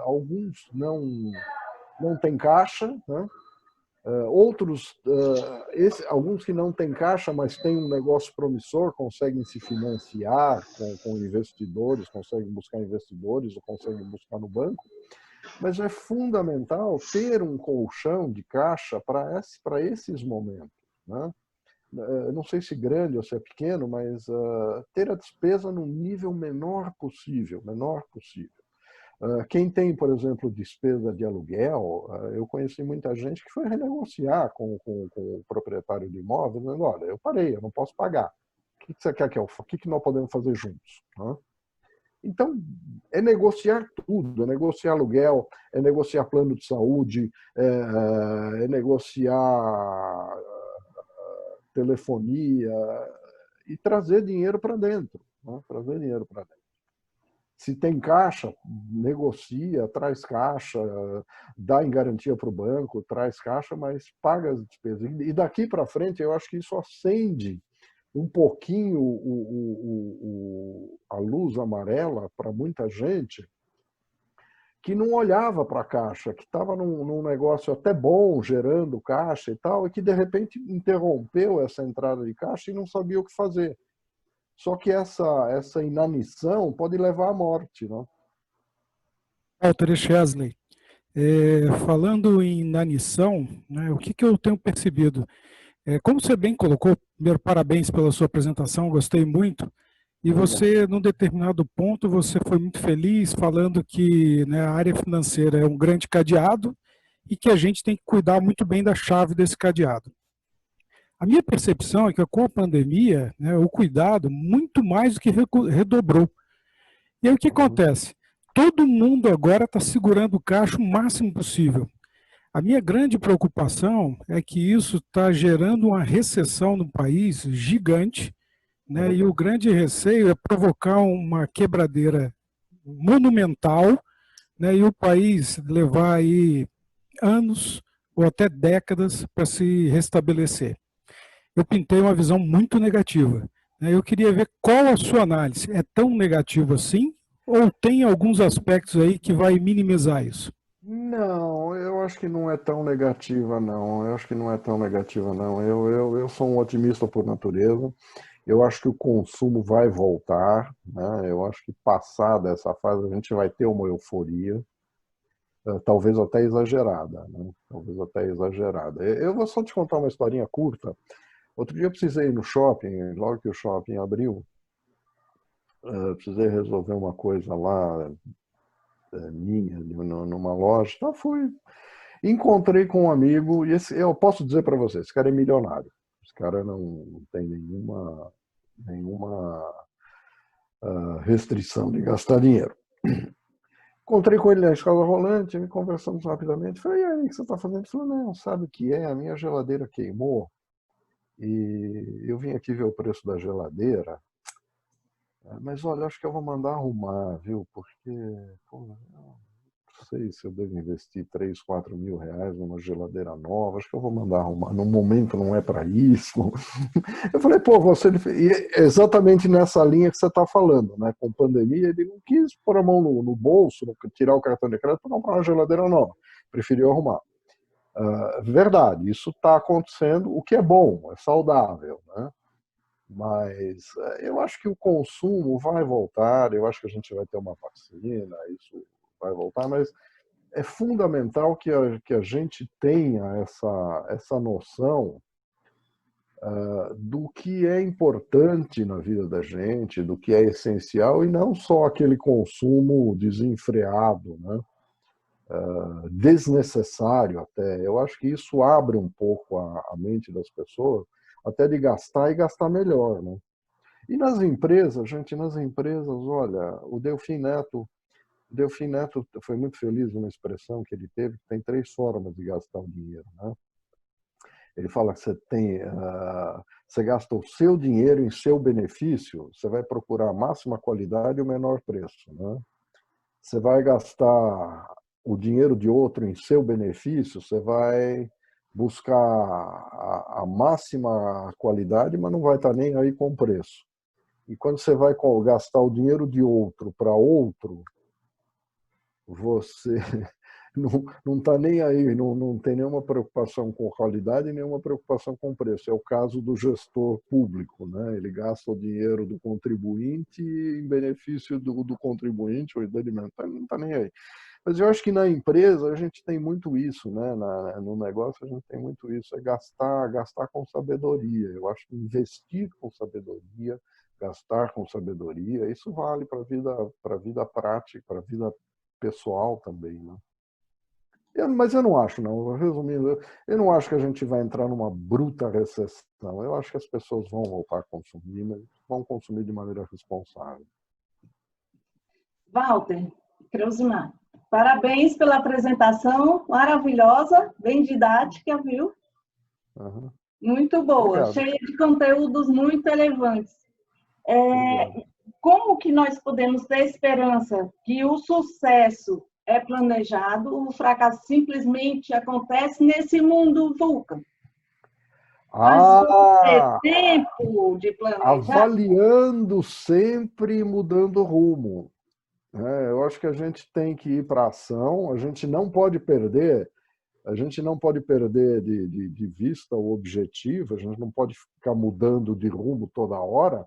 alguns não têm caixa, né? Outros, alguns que não têm caixa, mas têm um negócio promissor, conseguem se financiar com investidores, conseguem buscar investidores ou conseguem buscar no banco. Mas é fundamental ter um colchão de caixa para esses momentos, né? Não sei se grande ou se é pequeno, mas ter a despesa no nível menor possível, menor possível. Quem tem, por exemplo, despesa de aluguel, eu conheci muita gente que foi renegociar com o proprietário de imóvel, dizendo, olha, eu parei, eu não posso pagar. O que você quer que eu faça? O que nós podemos fazer juntos? Então, é negociar tudo, é negociar aluguel, é negociar plano de saúde, é negociar telefonia e trazer dinheiro para dentro, né? Trazer dinheiro para dentro. Se tem caixa, negocia, traz caixa, dá em garantia para o banco, traz caixa, mas paga as despesas. E daqui para frente, eu acho que isso acende um pouquinho a luz amarela para muita gente que não olhava para a caixa, que estava num negócio até bom, gerando caixa e tal, e que de repente interrompeu essa entrada de caixa e não sabia o que fazer. Só que essa inanição pode levar à morte, né? Walter Chesley, falando em inanição, né, o que eu tenho percebido? Como você bem colocou, primeiro, parabéns pela sua apresentação, gostei muito. E você, num determinado ponto, você foi muito feliz falando que, né, a área financeira é um grande cadeado e que a gente tem que cuidar muito bem da chave desse cadeado. A minha percepção é que com a pandemia, né, o cuidado muito mais do que redobrou. E aí o que acontece? Todo mundo agora está segurando o caixa o máximo possível. A minha grande preocupação é que isso está gerando uma recessão no país gigante, né? E o grande receio é provocar uma quebradeira monumental, né? E o país levar aí anos ou até décadas para se restabelecer. Eu pintei uma visão muito negativa, né? Eu queria ver qual a sua análise. É tão negativo assim? Ou tem alguns aspectos aí que vai minimizar isso? Não, eu acho que não é tão negativa, não. Eu acho que não é tão negativa, não. Eu sou um otimista por natureza. Eu acho que o consumo vai voltar, né? Eu acho que passada essa fase a gente vai ter uma euforia, talvez até exagerada, né? Talvez até exagerada. Eu vou só te contar uma historinha curta. Outro dia eu precisei ir no shopping, logo que o shopping abriu, precisei resolver uma coisa lá minha, numa loja. Então fui, encontrei com um amigo, e eu posso dizer para você, esse cara é milionário. Esse cara não tem nenhuma restrição de gastar dinheiro. Encontrei com ele na escala rolante, me conversamos rapidamente. Falei, e aí, o que você está fazendo? Ele falou, não, sabe o que é? A minha geladeira queimou e eu vim aqui ver o preço da geladeira, mas olha, acho que eu vou mandar arrumar, viu? Porque, pô, não sei se eu devo investir 3, 4 mil reais numa geladeira nova, acho que eu vou mandar arrumar. No momento não é para isso. Eu falei, pô, você... E exatamente nessa linha que você está falando, né? Com pandemia, ele não quis pôr a mão no bolso, tirar o cartão de crédito para comprar uma geladeira nova. Preferiu arrumar. Verdade, isso está acontecendo, o que é bom, é saudável, né? Mas eu acho que o consumo vai voltar, eu acho que a gente vai ter uma vacina, isso vai voltar, mas é fundamental que a gente tenha essa noção do que é importante na vida da gente, do que é essencial, e não só aquele consumo desenfreado, né? Desnecessário até. Eu acho que isso abre um pouco a mente das pessoas, até de gastar e gastar melhor, né? E nas empresas, gente, nas empresas, olha, o Delfim Neto foi muito feliz numa expressão que ele teve, que tem 3 formas de gastar o dinheiro, né? Ele fala que você gasta o seu dinheiro em seu benefício, você vai procurar a máxima qualidade e o menor preço, né? Você vai gastar o dinheiro de outro em seu benefício, você vai buscar a máxima qualidade, mas não vai estar nem aí com o preço. E quando você vai gastar o dinheiro de outro para outro, você não está nem aí, não tem nenhuma preocupação com qualidade e nenhuma preocupação com preço. É o caso do gestor público, né? Ele gasta o dinheiro do contribuinte em benefício do contribuinte, ou do alimentar, não está nem aí. Mas eu acho que na empresa a gente tem muito isso, né? No negócio a gente tem muito isso, é gastar com sabedoria. Eu acho que investir com sabedoria, gastar com sabedoria, isso vale para a vida prática, para a vida pessoal também, né? Mas eu não acho, não. Resumindo, eu não acho que a gente vai entrar numa bruta recessão. Eu acho que as pessoas vão voltar a consumir, mas vão consumir de maneira responsável. Walter, Creusimar, parabéns pela apresentação maravilhosa, bem didática, viu? Uhum. Muito boa, Obrigado. cheia de conteúdos muito relevantes. como que nós podemos ter esperança que o sucesso é planejado, o fracasso simplesmente acontece nesse mundo VUCA? Nós vamos ter Ah, tempo de planejar? avaliando sempre e mudando o rumo, né? Eu acho que a gente tem que ir para a ação, a gente não pode perder de vista o objetivo, a gente não pode ficar mudando de rumo toda hora,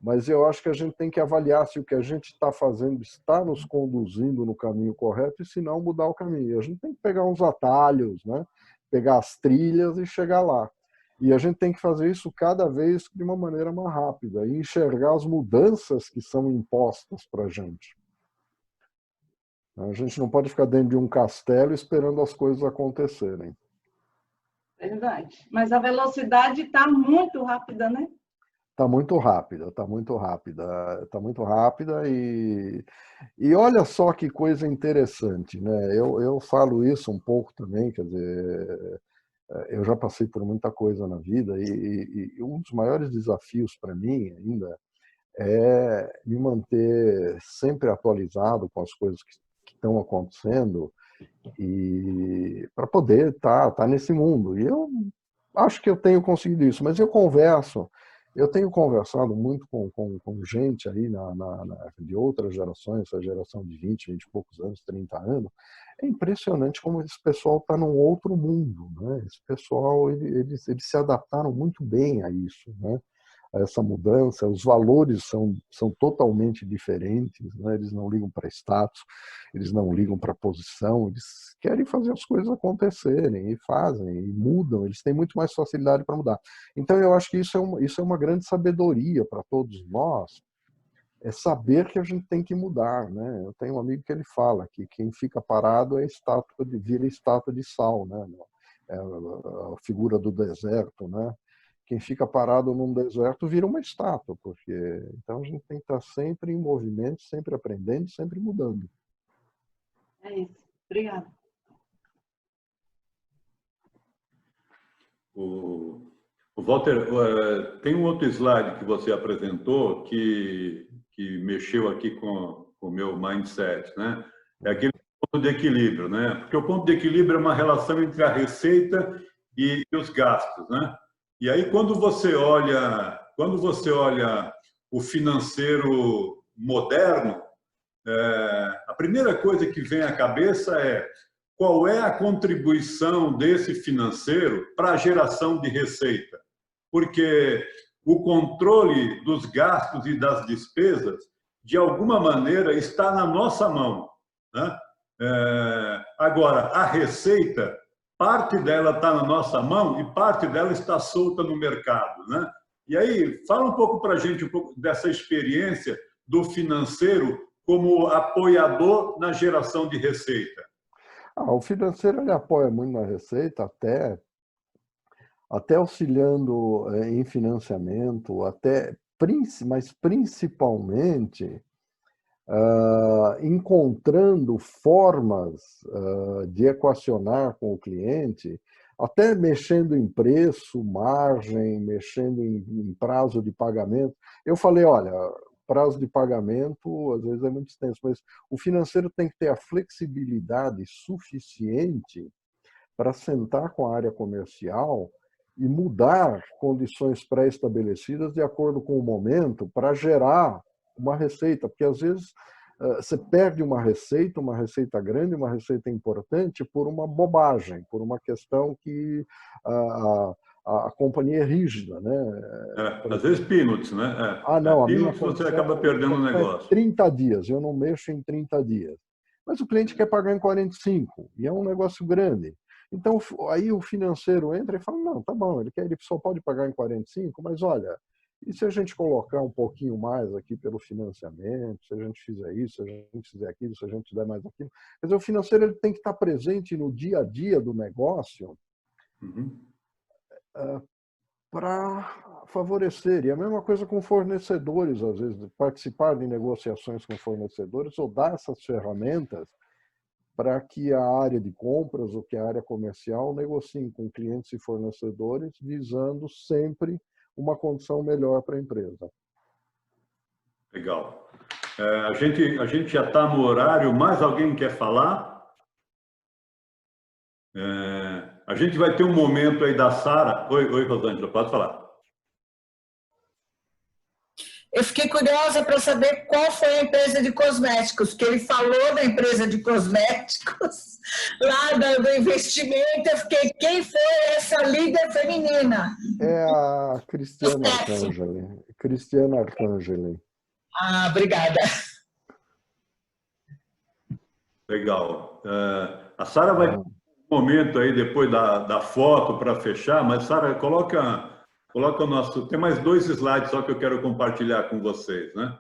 mas eu acho que a gente tem que avaliar se o que a gente está fazendo está nos conduzindo no caminho correto e se não mudar o caminho. A gente tem que pegar uns atalhos, né? Pegar as trilhas e chegar lá. E a gente tem que fazer isso cada vez de uma maneira mais rápida e enxergar as mudanças que são impostas para a gente. A gente não pode ficar dentro de um castelo esperando as coisas acontecerem. Verdade. Mas a velocidade está muito rápida, né? Está muito rápida, está muito rápida, está muito rápida e olha só que coisa interessante, né? Eu falo isso um pouco também, quer dizer, eu já passei por muita coisa na vida e um dos maiores desafios para mim ainda é me manter sempre atualizado com as coisas que estão acontecendo e para poder tá nesse mundo. E eu acho que eu tenho conseguido isso, mas eu tenho conversado muito com gente aí de outras gerações, essa geração de 20 e poucos anos, 30 anos. É impressionante como esse pessoal está num outro mundo, né? Esse pessoal, eles se adaptaram muito bem a isso, né? A essa mudança, os valores são totalmente diferentes, né? Eles não ligam para status, eles não ligam para posição, eles querem fazer as coisas acontecerem e fazem, e mudam, eles têm muito mais facilidade para mudar. Então eu acho que isso é uma grande sabedoria para todos nós, é saber que a gente tem que mudar, né? Eu tenho um amigo que ele fala que quem fica parado vira estátua de sal, né? É a figura do deserto, né? Quem fica parado num deserto vira uma estátua, porque então a gente tem que estar sempre em movimento, sempre aprendendo, sempre mudando. É isso. Obrigada. O Walter, tem um outro slide que você apresentou que mexeu aqui com o meu mindset, né? É aquele ponto de equilíbrio, né? Porque o ponto de equilíbrio é uma relação entre a receita e os gastos, né? E aí quando você olha o financeiro moderno, a primeira coisa que vem à cabeça é qual é a contribuição desse financeiro para a geração de receita? Porque o controle dos gastos e das despesas, de alguma maneira, está na nossa mão, né? Agora, a receita, parte dela está na nossa mão e parte dela está solta no mercado, né? E aí, fala um pouco para a gente um pouco dessa experiência do financeiro como apoiador na geração de receita. O financeiro ele apoia muito na receita, até auxiliando em financiamento, mas principalmente encontrando formas de equacionar com o cliente, até mexendo em preço, margem, mexendo em prazo de pagamento. Eu falei, olha, prazo de pagamento às vezes é muito extenso, mas o financeiro tem que ter a flexibilidade suficiente para sentar com a área comercial e mudar condições pré-estabelecidas de acordo com o momento para gerar uma receita, porque às vezes você perde uma receita grande, uma receita importante por uma bobagem, por uma questão que a companhia é rígida, né? Às vezes peanuts, né? Não, a minha Peanuts você acaba perdendo o negócio. 30 dias, eu não mexo em 30 dias. Mas o cliente quer pagar em 45, e é um negócio grande. Então, aí o financeiro entra e fala, não, tá bom, ele só pode pagar em 45, mas olha, e se a gente colocar um pouquinho mais aqui pelo financiamento, se a gente fizer isso, se a gente fizer aquilo, se a gente der mais aquilo. Quer dizer, o financeiro ele tem que estar presente no dia a dia do negócio para favorecer. E a mesma coisa com fornecedores, às vezes, participar de negociações com fornecedores ou dar essas ferramentas para que a área de compras ou que a área comercial negociem com clientes e fornecedores, visando sempre uma condição melhor para a empresa. Legal. A gente já está no horário. Mais alguém quer falar? A gente vai ter um momento aí da Sara. Oi, Rosângela, pode falar. Eu fiquei curiosa para saber qual foi a empresa de cosméticos, que ele falou da empresa de cosméticos, lá do investimento. Eu fiquei, quem foi essa líder feminina? É a Cristiana Arcangeli. Cristiana Arcangeli. Ah, obrigada. Legal. A Sara vai ter um momento aí depois da foto para fechar, mas, Sara, coloca o nosso... Tem mais 2 slides só que eu quero compartilhar com vocês, né?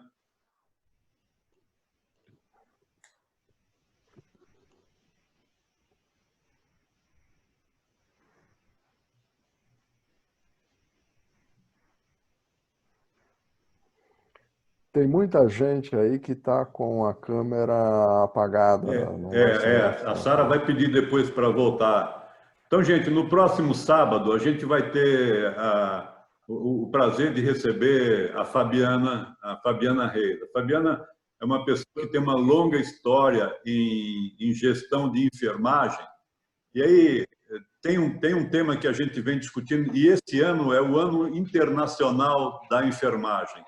Tem muita gente aí que está com a câmera apagada. A Sara vai pedir depois para voltar. Então, gente, no próximo sábado a gente vai ter o prazer de receber a Fabiana Reis. A Fabiana é uma pessoa que tem uma longa história em gestão de enfermagem. E aí tem um tema que a gente vem discutindo, e esse ano é o Ano Internacional da Enfermagem.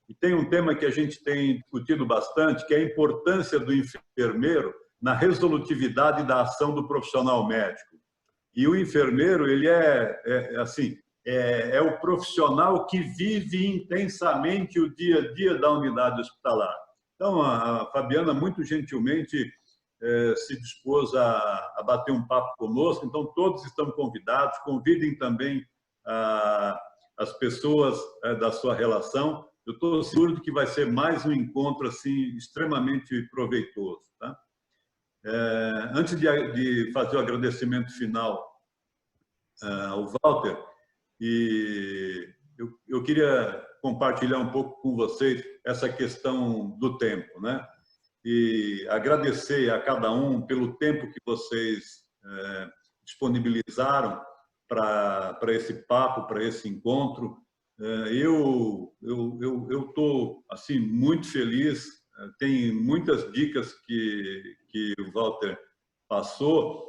E tem um tema que a gente tem discutido bastante, que é a importância do enfermeiro na resolutividade da ação do profissional médico. E o enfermeiro, ele é o profissional que vive intensamente o dia a dia da unidade hospitalar. Então, a Fabiana, muito gentilmente, se dispôs a bater um papo conosco. Então, todos estão convidados. Convidem também as pessoas da sua relação. Eu estou seguro de que vai ser mais um encontro assim, extremamente proveitoso. Tá? Antes de fazer o agradecimento final ao Walter, eu queria compartilhar um pouco com vocês essa questão do tempo, né? E agradecer a cada um pelo tempo que vocês disponibilizaram para esse papo, para esse encontro. Eu estou assim muito feliz. Tem muitas dicas que o Walter passou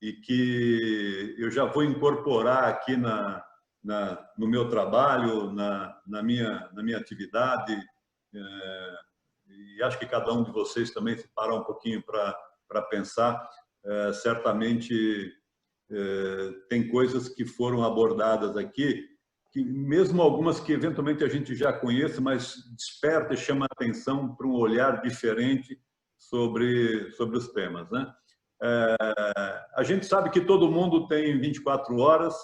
e que eu já vou incorporar aqui no meu trabalho, na minha atividade. E acho que cada um de vocês também, se parar um pouquinho para pensar, certamente tem coisas que foram abordadas aqui, que mesmo algumas que eventualmente a gente já conhece, mas desperta e chama a atenção para um olhar diferente sobre os temas, né? A gente sabe que todo mundo tem 24 horas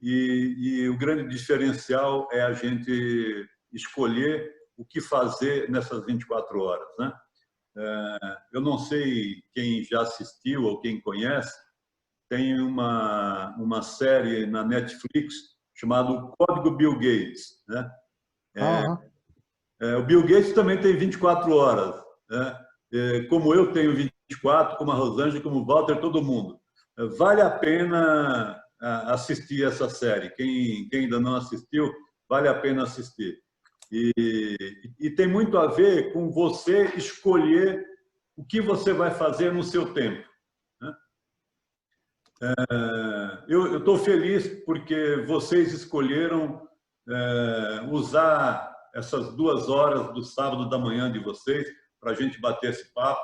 e o grande diferencial é a gente escolher o que fazer nessas 24 horas, né? Eu não sei quem já assistiu ou quem conhece, tem uma série na Netflix chamada O Código Bill Gates, né? O Bill Gates também tem 24 horas, né? Como eu tenho 24, como a Rosângela, como o Walter, todo mundo. Vale a pena assistir essa série. Quem ainda não assistiu, vale a pena assistir. E tem muito a ver com você escolher o que você vai fazer no seu tempo, né? Eu estou feliz porque vocês escolheram usar essas 2 horas do sábado da manhã de vocês para a gente bater esse papo.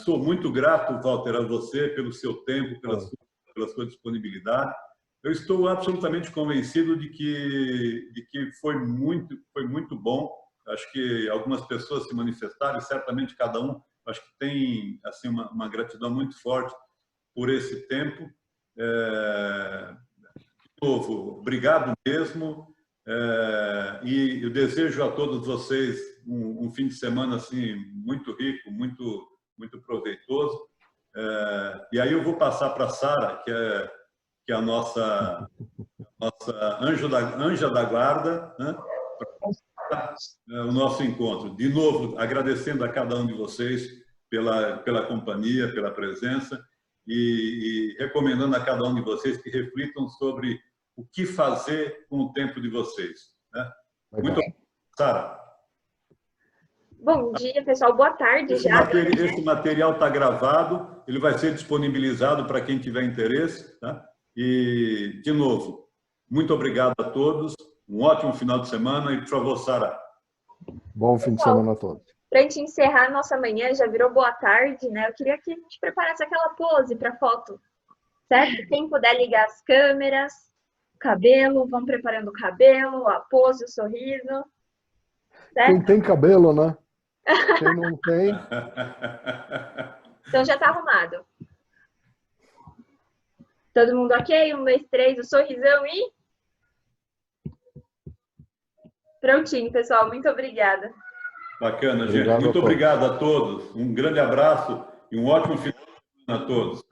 Sou muito grato, Walter, a você pelo seu tempo, pela sua disponibilidade. Eu estou absolutamente convencido de que foi muito bom. Acho que algumas pessoas se manifestaram e certamente cada um, acho que tem assim uma gratidão muito forte por esse tempo. De novo, obrigado mesmo. E eu desejo a todos vocês um fim de semana assim muito rico, muito proveitoso. E aí eu vou passar para a Sara, que é a nossa anja da guarda, né? O nosso encontro. De novo, agradecendo a cada um de vocês pela companhia, pela presença e recomendando a cada um de vocês que reflitam sobre o que fazer com o tempo de vocês, né? Muito obrigado, Sara. Bom dia, pessoal. Boa tarde já. Esse material está gravado, ele vai ser disponibilizado para quem tiver interesse. Tá? E, de novo, muito obrigado a todos. Um ótimo final de semana e, por favor, Sara. Bom fim de semana a todos. Para a gente encerrar a nossa manhã, já virou boa tarde, né? Eu queria que a gente preparasse aquela pose para foto, certo? Quem puder ligar as câmeras, o cabelo, vão preparando o cabelo, a pose, o sorriso. Certo? Quem tem cabelo, né? Quem não tem... Então já está arrumado. Todo mundo ok? 1, 2, 3, o sorrisão e... Prontinho, pessoal. Muito obrigada. Bacana, gente. Muito obrigado a todos. Um grande abraço e um ótimo final de semana a todos.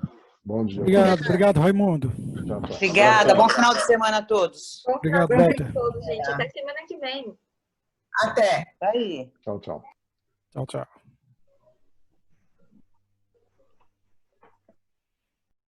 Bom dia. Obrigado, Raimundo. Tchau, tchau. Obrigada, bom final de semana a todos. Bom Obrigado, final de Walter. semana a todos, gente. Até semana que vem. Até. Tá aí. Tchau, tchau. Tchau, tchau.